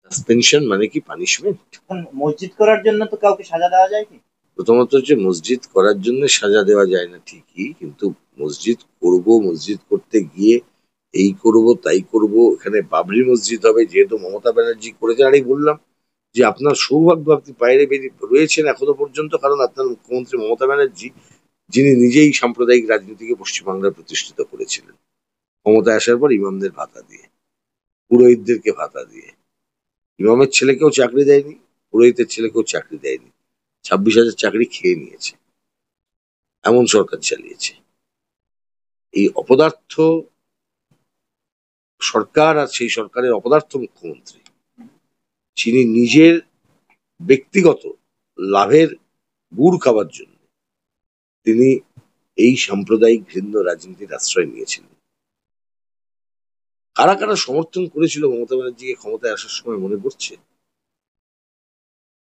Suspension মানে কি punishment? মসজিদ করার জন্য তো কাউকে সাজা দেওয়া যায় কি? প্রথমত হচ্ছে মসজিদ করার জন্য সাজা দেওয়া যায় না ঠিকই, কিন্তু মসজিদ করব, মসজিদ করতে গিয়ে এই করব তাই করব, এখানে বাবরি মসজিদ হবে যেহেতু মমতা ব্যানার্জি করেছেন। আর এই বললাম যে আপনার সৌভাগ্য, আপনি বাইরে বেরিয়ে রয়েছেন এখনো পর্যন্ত, কারণ আপনার মুখ্যমন্ত্রী মমতা ব্যানার্জি, যিনি নিজেই সাম্প্রদায়িক রাজনীতিকে পশ্চিমবাংলায় প্রতিষ্ঠিত করেছিলেন ক্ষমতায় আসার পর ইমামদের ভাতা দিয়ে, পুরোহিতদেরকে ভাতা দিয়ে। ইমামের ছেলেকেও চাকরি দেয়নি, পুরোহিতের ছেলেকেও চাকরি দেয়নি, 26,000 চাকরি খেয়ে নিয়েছে, এমন সরকার চালিয়েছে। এই অপদার্থ সরকার আর সেই সরকারের অপদার্থ মুখ্যমন্ত্রী, যিনি নিজের ব্যক্তিগত লাভের গুড় খাবার জন্য তিনি এই সাম্প্রদায়িক ঘৃণ্য রাজনীতির আশ্রয় নিয়েছিলেন। কারা কারা সমর্থন করেছিল মমতা ব্যানার্জিকে ক্ষমতায় আসার সময় মনে পড়ছে?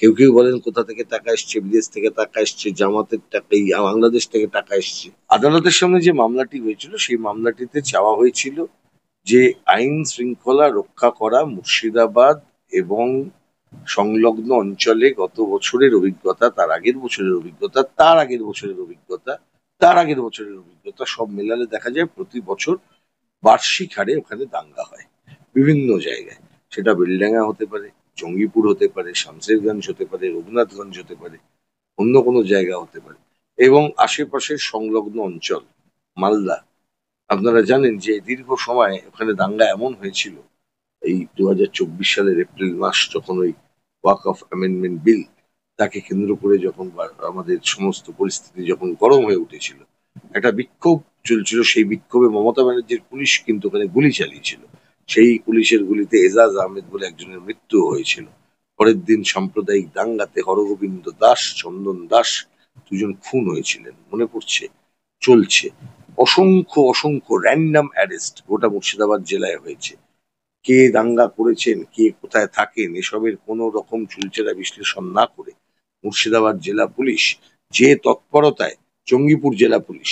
কেউ কেউ বলেন কোথা থেকে টাকা এসছে, বিদেশ থেকে টাকা এসছে, জামাতের টাকা, এই বাংলাদেশ থেকে টাকা এসছে। আদালতের সামনে যে মামলাটি হয়েছিল সেই মামলাটিতে চাওয়া হয়েছিল যে আইন শৃঙ্খলা রক্ষা করা মুর্শিদাবাদ এবং সংলগ্ন অঞ্চলে গত বছরের অভিজ্ঞতা, তার আগের বছরের অভিজ্ঞতা, তার আগের বছরের অভিজ্ঞতা, তার আগের বছরের অভিজ্ঞতা সব মেলালে দেখা যায় প্রতি বছর বার্ষিক হারে ওখানে দাঙ্গা হয় বিভিন্ন জায়গায়। সেটা বেলডাঙ্গা হতে পারে, জঙ্গিপুর হতে পারে, শামশেরগঞ্জ হতে পারে, রঘুনাথগঞ্জ হতে পারে, অন্য কোনো জায়গা হতে পারে, এবং আশেপাশের সংলগ্ন অঞ্চল মালদা। আপনারা জানেন যে দীর্ঘ সময় ওখানে দাঙ্গা এমন হয়েছিল, এই 2024 সালের এপ্রিল মাস যখন ওই ওয়াক অফ অ্যামেন্ডমেন্ট বিল তাকে কেন্দ্র করে যখন আমাদের সমস্ত পরিস্থিতি যখন গরম হয়ে উঠেছিল, একটা বিক্ষোভ চলছিল। সেই বিক্ষোভে মমতা ব্যানার্জির পুলিশ কিন্তু ওখানে গুলি চালিয়েছিল। সেই পুলিশের গুলিতে এজাজ আহমেদ বলে একজনের মৃত্যু হয়েছিল। পরের দিন সাম্প্রদায়িক দাঙ্গাতে হরগোবিন্দ দাস, চন্দন দাস দুজন খুন হয়েছিলেন, মনে পড়ছে? চলছে। অসংখ্য অসংখ্য র্যান্ডম অ্যারেস্ট গোটা মুর্শিদাবাদ জেলায় হয়েছে। কে দাঙ্গা করেছেন, কে কোথায় থাকেন, এসবের কোনো রকম চুলচেরা বিশ্লেষণ না করে মুর্শিদাবাদ জেলা পুলিশ যে তৎপরতায়, জঙ্গিপুর জেলা পুলিশ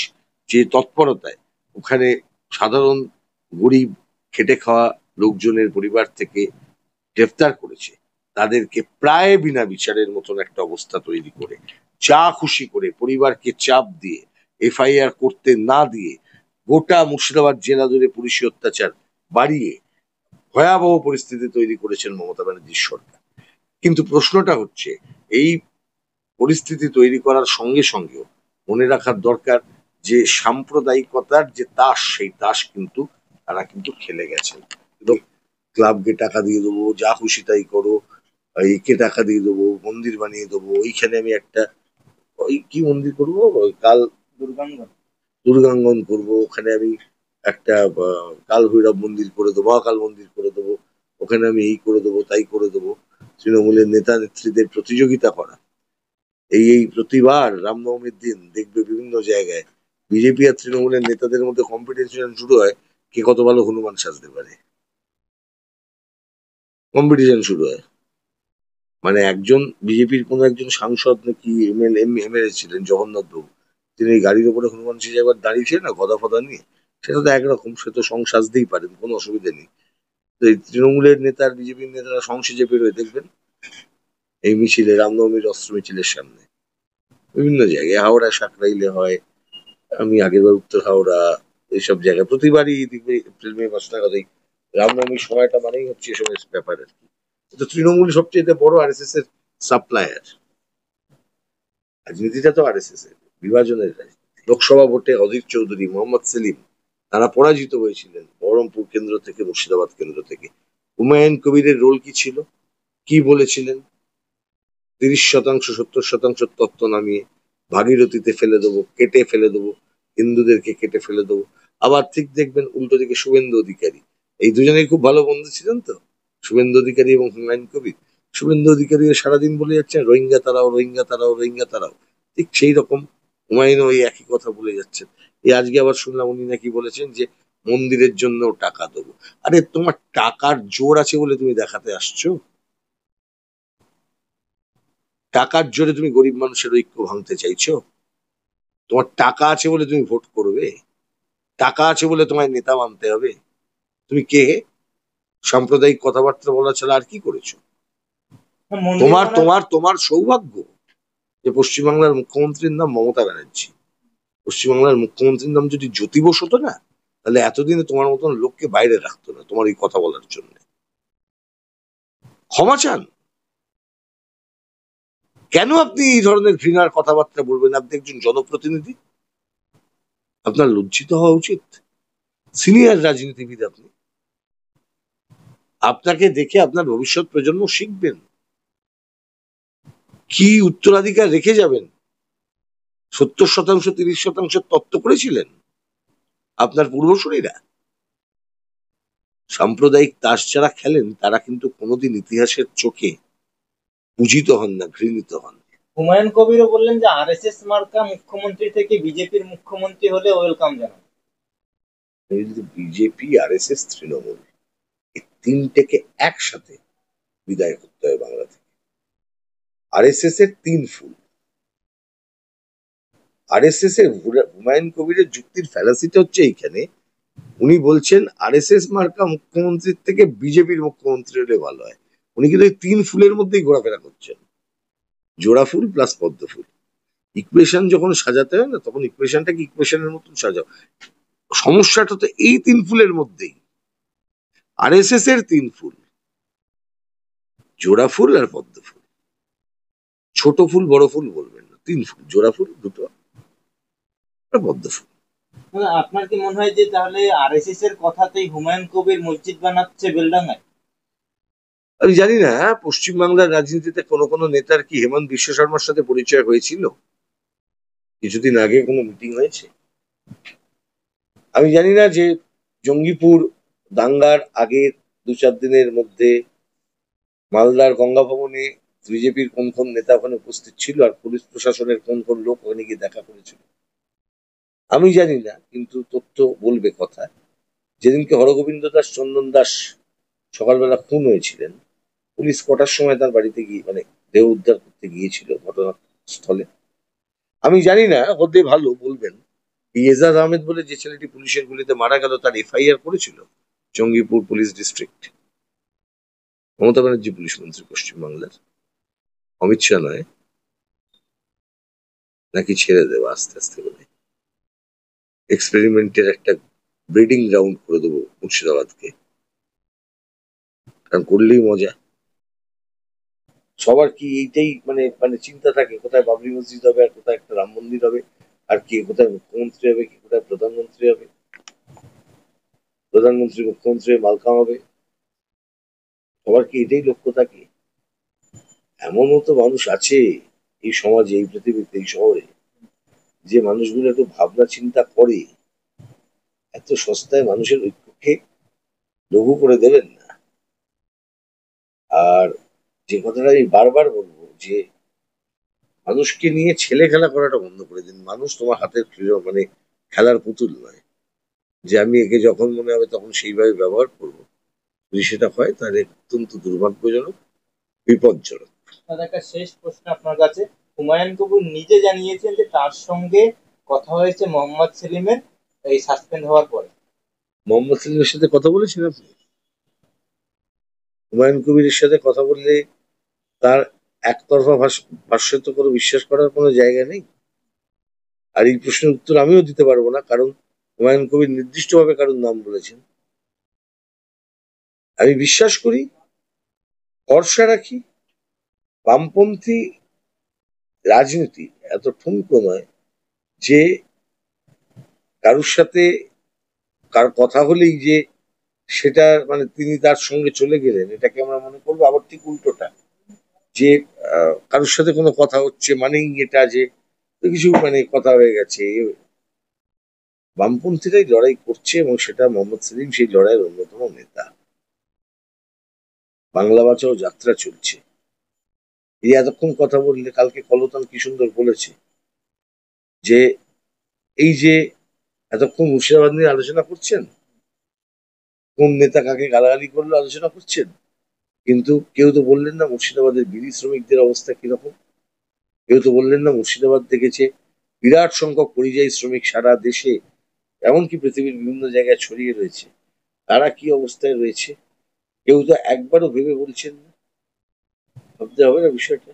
যে তৎপরতায় ওখানে সাধারণ গরিব খেটে খাওয়া লোকজনের পরিবার থেকে গ্রেফতার করেছে, তাদেরকে প্রায় বিনা বিচারের মতন একটা অবস্থা তৈরি করে, যা খুশি করে পরিবারকে চাপ দিয়ে এফআইআর করতে না দিয়ে গোটা মুর্শিদাবাদ জেলা জুড়ে পুলিশি অত্যাচার বাড়িয়ে ভয়াবহ পরিস্থিতি তৈরি করেছেন মমতা ব্যানার্জির সরকার। কিন্তু প্রশ্নটা হচ্ছে, এই পরিস্থিতি তৈরি করার সঙ্গে সঙ্গেও মনে রাখার দরকার যে সাম্প্রদায়িকতার যে তাস, সেই তাস কিন্তু তারা কিন্তু খেলে গেছেন। ক্লাবকে টাকা দিয়ে দেবো, যা খুশি তাই করো, একে টাকা দিয়ে দেবো, মন্দির বানিয়ে দেবো, ওইখানে আমি একটা ওই কি মন্দির করবো, কাল দুর্গাঙ্গন। দুর্গাঙ্গন করবো, ওখানে আমি একটা কাল ভৈরব মন্দির করে দেবো, মহাকাল মন্দির করে দেবো, ওখানে আমি এই করে দেবো তাই করে দেবো। তৃণমূলের নেতা নেত্রীদের প্রতিযোগিতা করা, এই প্রতিবার রামনবমীর দিন দেখবে বিভিন্ন জায়গায় বিজেপি আর তৃণমূলের নেতাদের মধ্যে কম্পিটিশন শুরু হয়, কে কত ভালো হনুমান সাজতে পারে, কম্পিটিশন শুরু হয়। মানে একজন বিজেপির কোন একজন সাংসদ নাকি এমএলএ ছিলেন জগন্নাথ বাবু, তিনি এই গাড়ির উপরে হনুমান সেজে একবার দাঁড়িয়েছিলেন না গদা ফদা নিয়ে, সেটা তো একরকম, সে তো সং সাজতেই পারেন, কোনো অসুবিধা নেই। তো এই তৃণমূলের নেতা আর বিজেপির নেতারা সং সেজে বেরোয় দেখবেন এই মিছিলে, রামনবমীর অস্ত্র মিছিলের সামনে বিভিন্ন জায়গায়, হাওড়া সাকরাইলে হয়, আমি আগের বার উত্তর হাওড়া, এইসব জায়গায় প্রতিবারই দেখবে এপ্রিল মে মাস নাগাদ এই রামনবমীর সময়টা মানেই হচ্ছে এসব ব্যাপার আর কি। তো তৃণমূল সবচেয়ে বড় আরএসএস এর সাপ্লায়ার। রাজনীতিটা তো আরএসএস এর, বিভাজনের রাজনীতি। লোকসভা ভোটে অধীর চৌধুরী, মোহাম্মদ সেলিম তারা পরাজিত হয়েছিলেন বহরমপুর কেন্দ্র থেকে, মুর্শিদাবাদ কেন্দ্র থেকে। হুমায়ুন কবিরের রোল কি ছিল, কি বলেছিলেন? 30% 70% তত্ত্ব নামিয়ে ভাগীরথীতে ফেলে দেবো, কেটে ফেলে দেবো, হিন্দুদেরকে কেটে ফেলে দেবো। আবার ঠিক দেখবেন উল্টো দিকে শুভেন্দু অধিকারী, এই দুজনেই খুব ভালো বন্ধু ছিলেন তো, শুভেন্দু অধিকারী এবং হুমায়ুন কবির। শুভেন্দু অধিকারী সারাদিন বলে যাচ্ছেন রোহিঙ্গা তারাও, রোহিঙ্গা তারাও, রোহিঙ্গা তারাও, ঠিক সেই রকম হুমায়ুন ওই একই কথা বলে যাচ্ছেন। এই আজকে আবার শুনলাম উনি নাকি বলেছেন যে মন্দিরের জন্য টাকা দেবো। আরে তোমার টাকার জোর আছে বলে তুমি দেখাতে আসছো? টাকার জোরে তুমি গরিব মানুষের ঐক্য ভাঙতে চাইছো? তোমার টাকা আছে বলে তুমি ভোট করবে? টাকা আছে বলে তোমায় নেতা মানতে হবে? তুমি কে? সাম্প্রদায়িক কথাবার্তা বলা ছাড়া আর কি করেছো? মন্দির তোমার বানার তোমার তোমার সৌভাগ্য যে পশ্চিমবাংলার মুখ্যমন্ত্রীর নাম মমতা ব্যানার্জি। পশ্চিমবাংলার মুখ্যমন্ত্রীর নাম যদি জ্যোতি বসু হতো না, তাহলে এতদিনে তোমার মতন লোককে বাইরে রাখতো না তোমার এই কথা বলার জন্য। ক্ষমা চান। কেন আপনি এই ধরনের ঘৃণার কথাবার্তা বলবেন? আপনি একজন জনপ্রতিনিধি, আপনার লজ্জিত হওয়া উচিত। সিনিয়র রাজনীতিবিদ আপনি, আপনাকে দেখে আপনার ভবিষ্যৎ প্রজন্ম শিখবেন। কি উত্তরাধিকার রেখে যাবেন? 70% 30% তত্ত্ব করেছিলেন আপনার পূর্বসূরীরা। সাম্প্রদায়িক তাস যারা খেলেন তারা কিন্তু কোনোদিন ইতিহাসের চোখে পূজিত হন না, ঘৃণিত হন। হুমায়ুন কবিরও বললেন যে আরএসএস মার্কা মুখ্যমন্ত্রী থেকে বিজেপির মুখ্যমন্ত্রী হলে ওয়েলকাম জানান। কিন্তু বিজেপি, আরএসএস, তৃণমূল এই তিনটেকে একসাথে বিদায় করতে হয় বাংলা থেকে। আরএসএস এর 3 ফুল। আরএসএস এর হুমায়ুন কবিরের যুক্তির ফ্যালাসিটা হচ্ছে এইখানে, উনি বলছেন আরএসএস মার্কা মুখ্যমন্ত্রীর থেকে বিজেপির মুখ্যমন্ত্রী হলে ভালো হয়। উনি কিন্তু এই 3 ফুলের মধ্যেই ঘোরাফেরা করছেন, জোড়া ফুল প্লাস পদ্ম ফুল। ইকুয়েশন যখন সাজাতে হয় না, তখন ইকুয়েশনটাকে ইকুয়েশনের মতন সাজাও। সমস্যাটা তো এই 3 ফুলের মধ্যেই। আরএসএস এর 3 ফুল, জোড়া ফুল আর পদ্ম ফুল। ছোট ফুল বড় ফুল বলবেন না, 3 ফুল, জোড়া ফুল দুটো আর পদ্ম ফুল। মানে আপনার কি মনে হয় যে তাহলে আরএসএস এর কথাতেই হুমায়ুন কবির মসজিদ বানাচ্ছে বেলডাঙ্গায়? আমি জানি না পশ্চিমবাংলার রাজনীতিতে কোনো কোনো নেতার কি হেমন্ত বিশ্ব শর্মার সাথে পরিচয় হয়েছিল, কিছুদিন আগে কোনো মিটিং হয়েছে। আমি জানি না যে জঙ্গিপুর দাঙ্গার আগের 2-4 দিনের মধ্যে মালদার গঙ্গা ভবনে বিজেপির কোন কোন নেতা ওখানে উপস্থিত ছিল আর পুলিশ প্রশাসনের কোন কোন লোক ওখানে গিয়ে দেখা করেছিল আমি জানি না, কিন্তু তথ্য বলবে কথা। যেদিনকে হরগোবিন্দ দাস চন্দন দাস সকালবেলা খুন হয়েছিলেন, পুলিশ কটার সময় তার বাড়িতে গিয়ে মানে দেহ উদ্ধার করতে গিয়েছিল ঘটনাস্থলে আমি জানি না। হতে ভালো বলবেন। এজাজ আহমেদ বলে যে ছেলেটি পুলিশের গুলিতে মারা গেল, তার এফআইআর করেছিল Jangipur police district. Mamata Banerjee police মন্ত্রী পশ্চিমবাংলার, অমিত শাহ নয়। নাকি ছেড়ে দেবো আস্তে আস্তে করে, এক্সপেরিমেন্টের একটা ব্রিডিং গ্রাউন্ড করে দেবো মুর্শিদাবাদকে, কারণ করলেই মজা। সবার কি এইটাই মানে মানে চিন্তা থাকে কোথায় বাবরি মসজিদ হবে আর কোথায় একটা রাম মন্দির হবে, আর কে কোথায় মুখ্যমন্ত্রী হবে, কি কোথায় প্রধানমন্ত্রী হবে, প্রধানমন্ত্রী মুখ্যমন্ত্রী হয়ে মাল কামাবে। সবার কি এটাই লক্ষ্য থাকে? এমনও তো মানুষ আছে এই সমাজে, এই পৃথিবীতে, এই শহরে, যে মানুষগুলো একটু ভাবনা চিন্তা করে। এত সস্তায় মানুষের ঐক্যকে লঘু করে দেবেন না। আর যে কথাটা আমি বারবার বলবো যে মানুষকে নিয়ে ছেলে খেলা করাটা বন্ধ করে দিন। মানুষ তোমার হাতের মানে খেলার পুতুল নয়, যে আমি একে যখন মনে হবে তখন সেইভাবে ব্যবহার করবো। যদি সেটা হয় তাহলে অত্যন্ত দুর্ভাগ্যজনক, বিপজ্জনক। তার একটা শেষ প্রশ্ন আপনার কাছে। হুমায়ুন কবির নিজে জানিয়েছেন যে তার সঙ্গে কথা হয়েছে মোহাম্মদ সেলিমের এই সাসপেন্ড হওয়ার পরে। মোহাম্মদ সেলিমের সাথে কথা বলেছেন আপনি? হুমায়ুন কবিরের সাথে কথা বললে তার একতরফা ভাষ্য তো কোনো বিশ্বাস করার কোনো জায়গা নেই। আর এই প্রশ্নের উত্তর আমিও দিতে পারবো না, কারণ হুমায়ুন কবির নির্দিষ্টভাবে কারোর নাম বলেছেন। আমি বিশ্বাস করি, ভরসা রাখি, বামপন্থী রাজনীতি এত ঠুনকো নয় যে কারোর সাথে কার কথা হলেই যে সেটা মানে তিনি তার সঙ্গে চলে গেলেন, এটাকে আমরা মনে করবো। আবার ঠিক উল্টোটা, যে কারোর সাথে কোনো কথা হচ্ছে মানেই এটা যে কিছু মানে কথা হয়ে গেছে। বামপন্থীরাই লড়াই করছে এবং সেটা মোহাম্মদ সেলিম সেই লড়াইয়ের অন্যতম নেতা। বাংলা বাঁচাও যাত্রা চলছে। এই এতক্ষণ কথা বললে, কালকে কলতান কি সুন্দর বলেছে যে এই যে এতক্ষণ মুর্শিদাবাদ নিয়ে আলোচনা করছেন, কোন নেতা কাকে গালাগালি করলো আলোচনা করছেন, কিন্তু কেউ তো বললেন না মুর্শিদাবাদের বিড়ি শ্রমিকদের অবস্থা কিরকম। কেউ তো বললেন না মুর্শিদাবাদ দেখেছে বিরাট সংখ্যক পরিযায়ী শ্রমিক সারা দেশে, এমনকি পৃথিবীর বিভিন্ন জায়গায় ছড়িয়ে রয়েছে, তারা কি অবস্থায় রয়েছে। কেউ তো একবারও ভেবে বলছেন না। ভাবতে হবে না বিষয়টা।